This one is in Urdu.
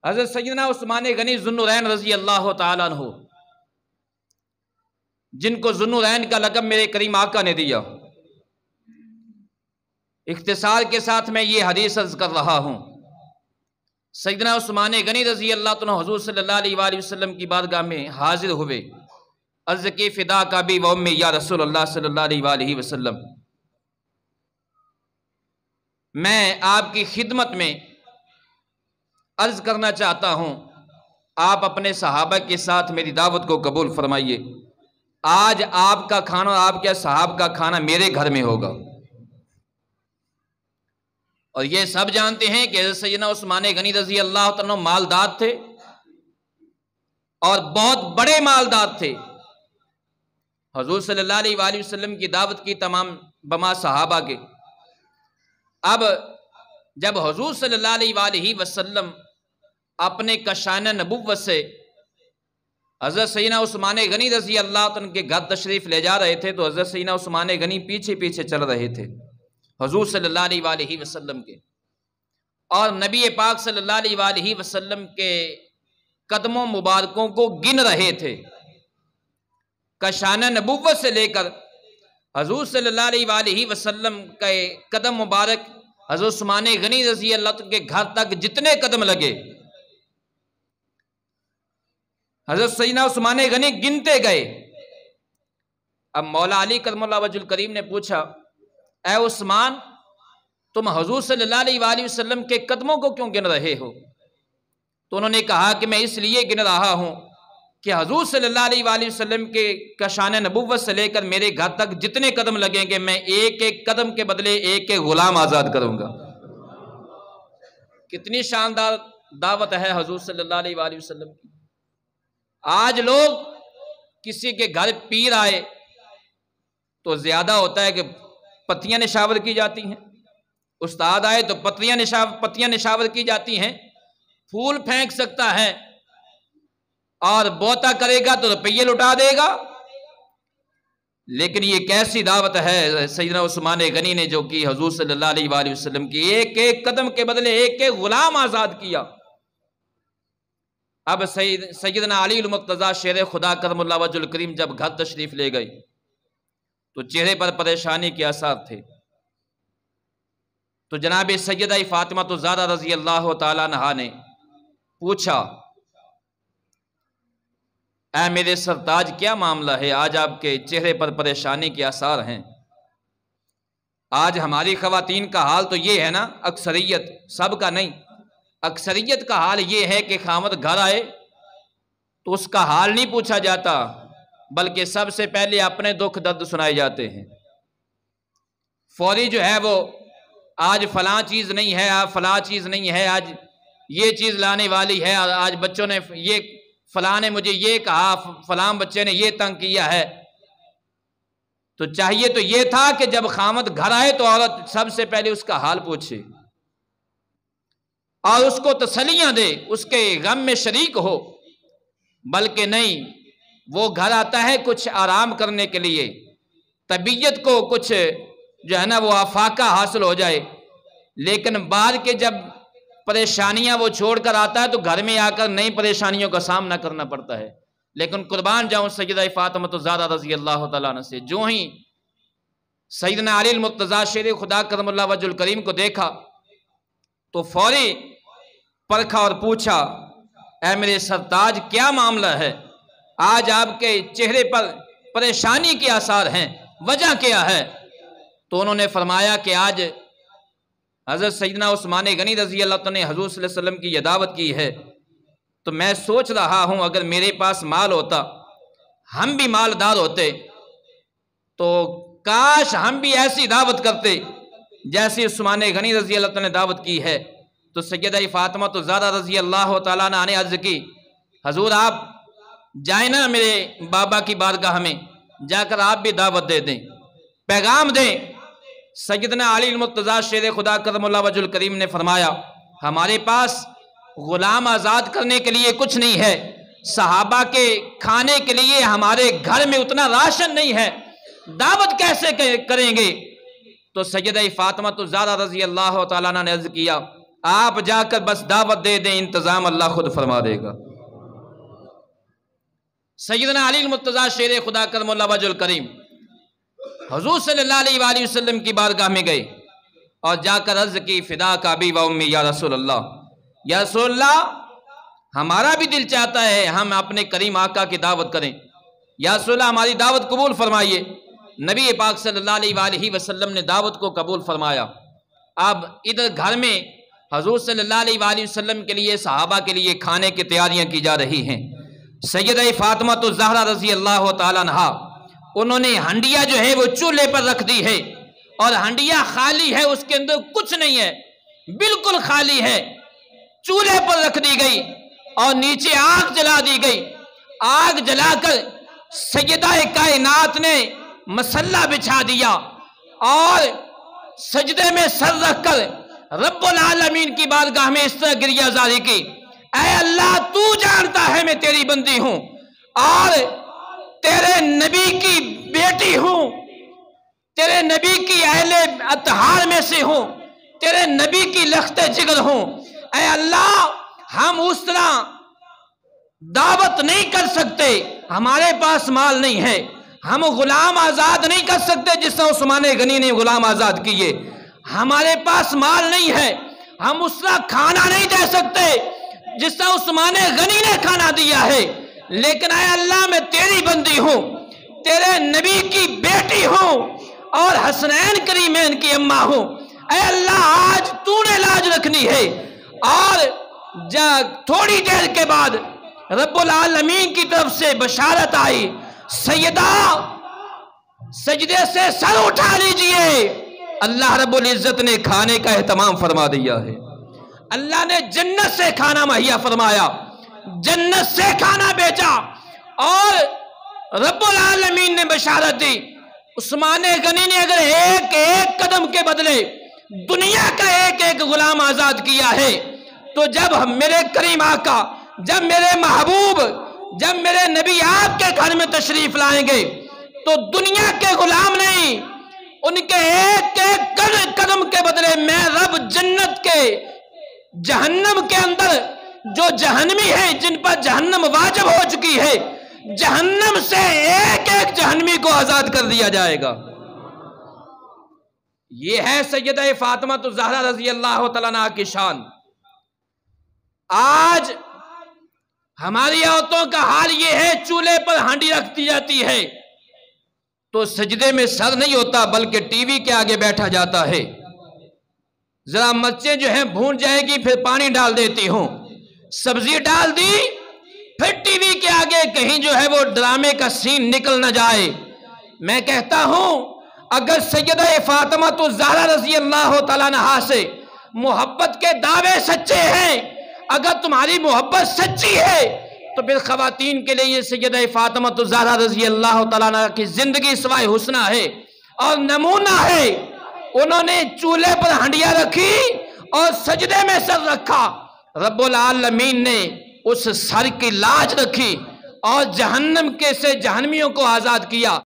حضرت سیدنا عثمان غنی ذوالنورین رضی اللہ تعالیٰ عنہ، جن کو ذوالنورین کا لقب میرے کریم آقا نے دیا، اختصار کے ساتھ میں یہ حدیث عرض کر رہا ہوں۔ سیدنا عثمان غنی رضی اللہ عنہ حضور صلی اللہ علیہ وآلہ وسلم کی بارگاہ میں حاضر ہوئے، عرض کی فدا کا بھی و امی یا رسول اللہ صلی اللہ علیہ وآلہ وسلم، میں آپ کی خدمت میں عرض کرنا چاہتا ہوں، آپ اپنے صحابہ کے ساتھ میری دعوت کو قبول فرمائیے۔ آج آپ کا کھانا اور آپ کے صحابہ کا کھانا میرے گھر میں ہوگا۔ اور یہ سب جانتے ہیں کہ حضرت سیدنا عثمان غنی رضی اللہ عنہ مالدار تھے اور بہت بڑے مالدار تھے۔ حضور صلی اللہ علیہ وآلہ وسلم کی دعوت کی تمام بما صحابہ کے۔ اب جب حضور صلی اللہ علیہ وآلہ وسلم اپنے کشان نبوت سے حضرت سیدنا عثمان غنی رضی اللہ عنہ کے گھر تشریف لے جا رہے تھے تو حضرت سیدنا عثمان غنی پیچھے پیچھے چل رہے تھے حضور صلی اللہ علیہ وآلہ وسلم کے، اور نبی پاک صلی اللہ علیہ وآلہ وسلم کے قدموں مبارکوں کو گن رہے تھے۔ کشان نبوت سے لے کر حضور صلی اللہ علیہ وآلہ وسلم کے قدم مبارک حضرت عثمان غنی رضی اللہ عنہ کے گھر تک جتنے قدم لگے، حضرت سیدنا عثمان غنی گنتے گئے۔ اب مولا علی کرم اللہ وجہ الکریم نے پوچھا، اے عثمان، تم حضور صلی اللہ علیہ وآلہ وسلم کے قدموں کو کیوں گن رہے ہو؟ تو انہوں نے کہا کہ میں اس لیے گن رہا ہوں کہ حضور صلی اللہ علیہ وآلہ وسلم کے کشان نبوت سے لے کر میرے گھر تک جتنے قدم لگیں گے میں ایک ایک قدم کے بدلے ایک ایک غلام آزاد کروں گا۔ کتنی شاندار دعوت ہے حضور صلی اللہ علیہ وآلہ وسلم کی۔ آج لوگ کسی کے گھر پیر آئے تو زیادہ ہوتا ہے کہ پتیاں نشاور کی جاتی ہیں، استاد آئے تو پتیاں نشاور کی جاتی ہیں، پھول پھینک سکتا ہے اور بوتا کرے گا تو روپیے لٹا دے گا۔ لیکن یہ کیسی دعوت ہے سیدنا عثمان غنی نے جو کی حضور صلی اللہ علیہ وآلہ وسلم کی، ایک ایک قدم کے بدلے ایک ایک غلام آزاد کیا۔ اب سیدنا علی المرتضیٰ شیر خدا کرم اللہ وجہ الکریم جب گھر تشریف لے گئی تو چہرے پر پریشانی کے آثار تھے، تو جناب سیدہ فاطمہ الزہرا رضی اللہ تعالیٰ عنہا نے پوچھا، اے میرے سرتاج کیا معاملہ ہے؟ آج آپ کے چہرے پر پریشانی کے آثار ہیں۔ آج ہماری خواتین کا حال تو یہ ہے نا، اکثریت، سب کا نہیں، اکثریت کا حال یہ ہے کہ خاوند گھر آئے تو اس کا حال نہیں پوچھا جاتا، بلکہ سب سے پہلے اپنے دکھ درد سنائے جاتے ہیں۔ فوری جو ہے وہ آج فلاں چیز نہیں ہے، آج فلاں چیز نہیں ہے، آج یہ چیز لانے والی ہے، آج بچوں نے یہ، فلاں نے مجھے یہ کہا، فلاں بچے نے یہ تنگ کیا ہے۔ تو چاہیے تو یہ تھا کہ جب خاوند گھر آئے تو عورت سب سے پہلے اس کا حال پوچھے اور اس کو تسلیاں دے، اس کے غم میں شریک ہو، بلکہ نہیں، وہ گھر آتا ہے کچھ آرام کرنے کے لیے، طبیعت کو کچھ جو ہے نا وہ افاقہ حاصل ہو جائے، لیکن بعد کے جب پریشانیاں وہ چھوڑ کر آتا ہے تو گھر میں آ کر نئی پریشانیوں کا سامنا کرنا پڑتا ہے۔ لیکن قربان جاؤں سیدہ فاطمہ الزہرا رضی اللہ تعالیٰ عنہ سے، جو ہی سیدنا علی المرتضیٰ شیر خدا کرم اللہ وجہ الکریم کو دیکھا تو فوری پرکھا اور پوچھا، اے میرے سرتاج کیا معاملہ ہے؟ آج آپ کے چہرے پر پریشانی کے آثار ہیں، وجہ کیا ہے؟ تو انہوں نے فرمایا کہ آج حضرت سیدنا عثمان غنی رضی اللہ عنہ نے حضور صلی اللہ علیہ وسلم کی یہ دعوت کی ہے، تو میں سوچ رہا ہوں اگر میرے پاس مال ہوتا، ہم بھی مالدار ہوتے، تو کاش ہم بھی ایسی دعوت کرتے جیسی عثمان غنی رضی اللہ عنہ نے دعوت کی ہے۔ تو سیدہ فاطمہ الزہرا رضی اللہ تعالیٰ عنہ نے عرض کی، حضور آپ جائیں نا میرے بابا کی بارگاہ میں، جا کر آپ بھی دعوت دے دیں، پیغام دیں۔ سیدنا علی المرتضیٰ شیر خدا کرم اللہ وجہ الکریم نے فرمایا، ہمارے پاس غلام آزاد کرنے کے لیے کچھ نہیں ہے، صحابہ کے کھانے کے لیے ہمارے گھر میں اتنا راشن نہیں ہے، دعوت کیسے کریں گے؟ تو سیدہ فاطمہ الزہرا رضی اللہ تعالیٰ عنہ نے عرض کیا، آپ جا کر بس دعوت دے دیں، انتظام اللہ خود فرما دے گا۔ سیدنا علی المرتضیٰ شیر خدا کرم اللہ وجہ الکریم حضور صلی اللہ علیہ وآلہ وسلم کی بارگاہ میں گئے اور جا کر عرض کی، فدا کا ابی و امی یا رسول اللہ، یا رسول اللہ ہمارا بھی دل چاہتا ہے ہم اپنے کریم آقا کی دعوت کریں، یا رسول اللہ ہماری دعوت قبول فرمائیے۔ نبی پاک صلی اللہ علیہ وآلہ وسلم نے دعوت کو قبول فرمایا۔ اب ادھر گھر میں حضور صلی اللہ علیہ وآلہ وسلم کے لیے، صحابہ کے لیے کھانے کی تیاریاں کی جا رہی ہیں۔ سیدہ فاطمہ الزہرا رضی اللہ تعالیٰ عنہا، انہوں نے ہنڈیا جو ہے وہ چولہے پر رکھ دی ہے، اور ہنڈیا خالی ہے، اس کے اندر کچھ نہیں ہے، بالکل خالی ہے، چولہے پر رکھ دی گئی اور نیچے آگ جلا دی گئی۔ آگ جلا کر سیدہ کائنات نے مسلح بچھا دیا اور سجدے میں سر رکھ کر رب العالمین کی بارگاہ میں اس طرح گریہ زاری کی، اے اللہ تو جانتا ہے میں تیری بندی ہوں اور تیرے نبی کی بیٹی ہوں، تیرے نبی کی اہل اطہار میں سے ہوں، تیرے نبی کی لخت جگر ہوں، اے اللہ ہم اس طرح دعوت نہیں کر سکتے، ہمارے پاس مال نہیں ہے، ہم غلام آزاد نہیں کر سکتے جس طرح عثمان غنی نے غلام آزاد کیے، ہمارے پاس مال نہیں ہے، ہم اس طرح کھانا نہیں دے سکتے جس طرح عثمان غنی نے کھانا دیا ہے، لیکن اے اللہ میں تیری بندی ہوں، تیرے نبی کی بیٹی ہوں اور حسنین کریمین کی اماں ہوں، اے اللہ آج تو نے لاج رکھنی ہے۔ اور تھوڑی دیر کے بعد رب العالمین کی طرف سے بشارت آئی، سیدہ سجدے سے سر اٹھا لیجئے، اللہ رب العزت نے کھانے کا اہتمام فرما دیا ہے، اللہ نے جنت سے کھانا مہیا فرمایا، جنت سے کھانا بیچا، اور رب العالمین نے بشارت دی، عثمان غنی نے اگر ایک ایک قدم کے بدلے دنیا کا ایک ایک غلام آزاد کیا ہے، تو جب میرے کریم آقا، جب میرے محبوب، جب میرے نبی آپ کے گھر میں تشریف لائیں گے تو دنیا کے غلام نہیں، ان کے ایک ایک قدم کے بدلے میں رب جنت کے، جہنم کے اندر جو جہنمی ہیں جن پر جہنم واجب ہو چکی ہے، جہنم سے ایک ایک جہنمی کو آزاد کر دیا جائے گا۔ یہ ہے سیدہ فاطمہ الزہرا رضی اللہ تعالیٰ عنہا کی شان۔ آج ہماری عورتوں کا حال یہ ہے، چولہے پر ہانڈی رکھ دی جاتی ہے تو سجدے میں سر نہیں ہوتا بلکہ ٹی وی کے آگے بیٹھا جاتا ہے، ذرا مرچیں جو ہیں بھون جائے گی پھر پانی ڈال دیتی ہوں، سبزی ڈال دی پھر ٹی وی کے آگے کہیں جو ہے وہ ڈرامے کا سین نکل نہ جائے۔ میں کہتا ہوں اگر سیدہ فاطمہ الزہرا رضی اللہ تعالیٰ عنہا سے محبت کے دعوے سچے ہیں، اگر تمہاری محبت سچی ہے تو پھر خواتین کے لیے یہ سیدہ فاطمہ الزہرا رضی اللہ تعالیٰ عنہ کی زندگی سوائے حسنہ ہے اور نمونہ ہے۔ انہوں نے چولہے پر ہنڈیا رکھی اور سجدے میں سر رکھا، رب العالمین نے اس سر کی لاج رکھی اور جہنم کے سے جہنمیوں کو آزاد کیا۔